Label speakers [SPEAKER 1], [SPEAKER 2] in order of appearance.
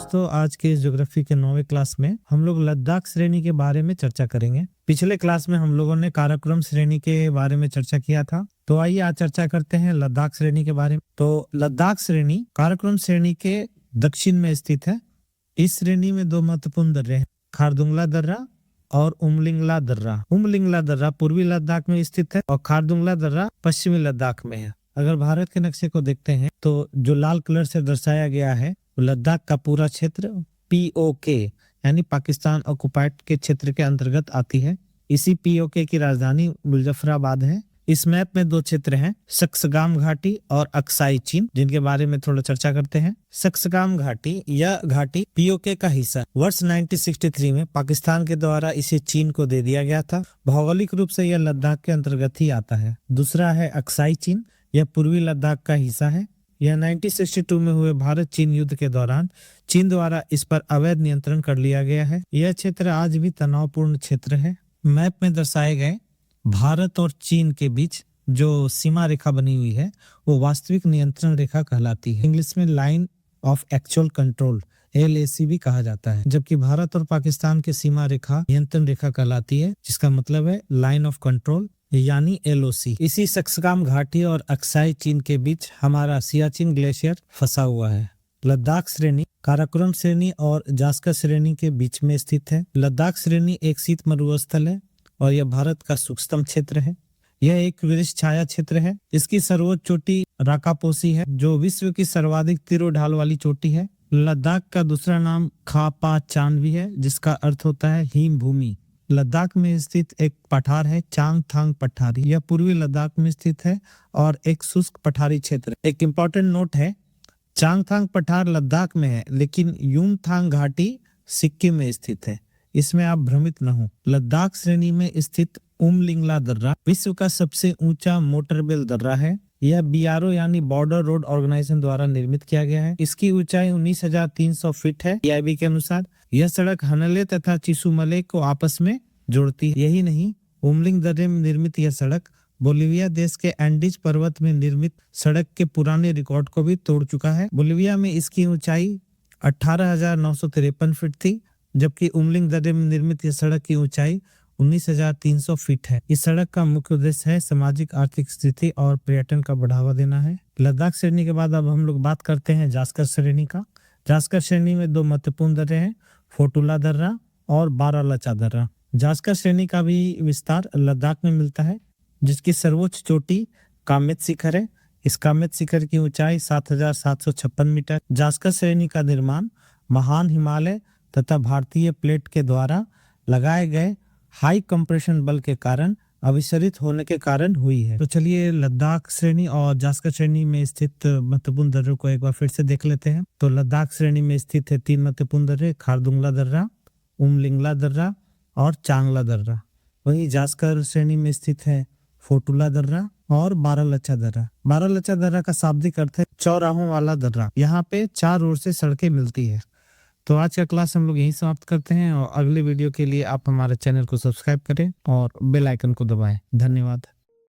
[SPEAKER 1] दोस्तों, आज के ज्योग्राफी के 9वें क्लास में हम लोग लद्दाख श्रेणी के बारे में चर्चा करेंगे। पिछले क्लास में हम लोगों ने काराकोरम श्रेणी के बारे में चर्चा किया था, तो आइए आज चर्चा करते हैं लद्दाख श्रेणी के बारे में। तो लद्दाख श्रेणी काराकोरम श्रेणी के दक्षिण में स्थित है। इस श्रेणी में दो महत्वपूर्ण दर्रे हैं, खारदुंगला दर्रा और उमलिंगला दर्रा। उमलिंगला दर्रा पूर्वी लद्दाख में स्थित है और खारदुंगला दर्रा पश्चिमी लद्दाख में है। अगर भारत के नक्शे को देखते हैं तो जो लाल कलर से दर्शाया गया है लद्दाख का पूरा क्षेत्र POK यानी पाकिस्तान ऑक्युपाइड के क्षेत्र के अंतर्गत आती है। इसी POK की राजधानी मुजफ्फराबाद है। इस मैप में दो क्षेत्र हैं, सक्सगाम घाटी और अक्साई चीन, जिनके बारे में थोड़ा चर्चा करते हैं। सक्सगाम घाटी, यह घाटी POK का हिस्सा वर्ष 1963 में पाकिस्तान के द्वारा इसे चीन को दे दिया गया था। भौगोलिक रूप से यह लद्दाख के अंतर्गत ही आता है। दूसरा है अक्साई चीन, यह पूर्वी लद्दाख का हिस्सा है। यह 1962 में हुए भारत चीन युद्ध के दौरान चीन द्वारा इस पर अवैध नियंत्रण कर लिया गया है। यह क्षेत्र आज भी तनावपूर्ण क्षेत्र है। मैप में दर्शाए गए भारत और चीन के बीच जो सीमा रेखा बनी हुई है वो वास्तविक नियंत्रण रेखा कहलाती है। इंग्लिश में line of actual control LAC भी कहा जाता है, जबकि भारत और पाकिस्तान की सीमा रेखा नियंत्रण रेखा कहलाती है, जिसका मतलब है लाइन ऑफ कंट्रोल यानी LOC। इसी सक्सगाम घाटी और अक्साई चीन के बीच हमारा सियाचिन ग्लेशियर फंसा हुआ है। लद्दाख श्रेणी काराकोरम श्रेणी और जास्कर श्रेणी के बीच में स्थित है। लद्दाख श्रेणी एक शीत मरुस्थल है और यह भारत का सूक्ष्म क्षेत्र है। यह एक वृक्ष छाया क्षेत्र है। इसकी सर्वोच्च चोटी राकापोसी है, जो विश्व की सर्वाधिक तीव्र ढाल वाली चोटी है। लद्दाख का दूसरा नाम खा पा चान भी है, जिसका अर्थ होता है हिम भूमि। लद्दाख में स्थित एक पठार है चांगथांग पठारी। यह पूर्वी लद्दाख में स्थित है और एक शुष्क पठारी क्षेत्र। एक इम्पोर्टेंट नोट है, चांगथांग पठार लद्दाख में है, लेकिन युमथांग घाटी सिक्किम में स्थित है। इसमें आप भ्रमित न हो। लद्दाख श्रेणी में स्थित उमलिंगला दर्रा विश्व का सबसे ऊंचा मोटरवेल दर्रा है। यह BRO यानी बॉर्डर रोड ऑर्गेनाइजेशन द्वारा निर्मित किया गया है। इसकी ऊंचाई 19,300 फीट है PIB के अनुसार। यह सड़क हनले तथा चिसुमले को आपस में जोड़ती है। यही नहीं, उमलिंग दर्रे में निर्मित यह सड़क बोलिविया देश के एंडीज पर्वत में निर्मित सड़क के पुराने रिकॉर्ड को भी तोड़ चुका है। बोलिविया में इसकी ऊंचाई 18,953 फीट थी, जबकि उमलिंग दर्रे में निर्मित यह सड़क की ऊंचाई 19,300 फीट है। इस सड़क का मुख्य उद्देश्य है सामाजिक आर्थिक स्थिति और पर्यटन का बढ़ावा देना है। लद्दाख श्रेणी के बाद अब हम लोग बात करते हैं जास्कर श्रेणी का। जास्कर श्रेणी में दो महत्वपूर्ण दर्रे हैं, फोटुला दर्रा और बारालचा दर्रा। जास्कर श्रेणी का भी विस्तार लद्दाख में मिलता है, जिसकी सर्वोच्च चोटी कामेत शिखर है। इस कामेत शिखर की ऊंचाई 7,756 मीटर। जास्कर श्रेणी का निर्माण महान हिमालय तथा भारतीय प्लेट के द्वारा लगाए गए हाई कंप्रेशन बल के कारण अभिसरित होने के कारण हुई है। तो चलिए लद्दाख श्रेणी और जास्कर श्रेणी में स्थित महत्वपूर्ण दर्रों को एक बार फिर से देख लेते हैं। तो लद्दाख श्रेणी में स्थित है 3 महत्वपूर्ण दर्रे, खारदुंगला दर्रा, उमलिंगला दर्रा और चांगला दर्रा। वहीं जास्कर श्रेणी में स्थित है फोटुला दर्रा और बारालचा दर्रा। बारालचा दर्रा का शाब्दिक अर्थ है चौराहों वाला दर्रा। यहाँ पे 4 ओर से सड़कें मिलती है। तो आज का क्लास हम लोग यहीं समाप्त करते हैं और अगले वीडियो के लिए आप हमारे चैनल को सब्सक्राइब करें और बेल आइकन को दबाएं। धन्यवाद।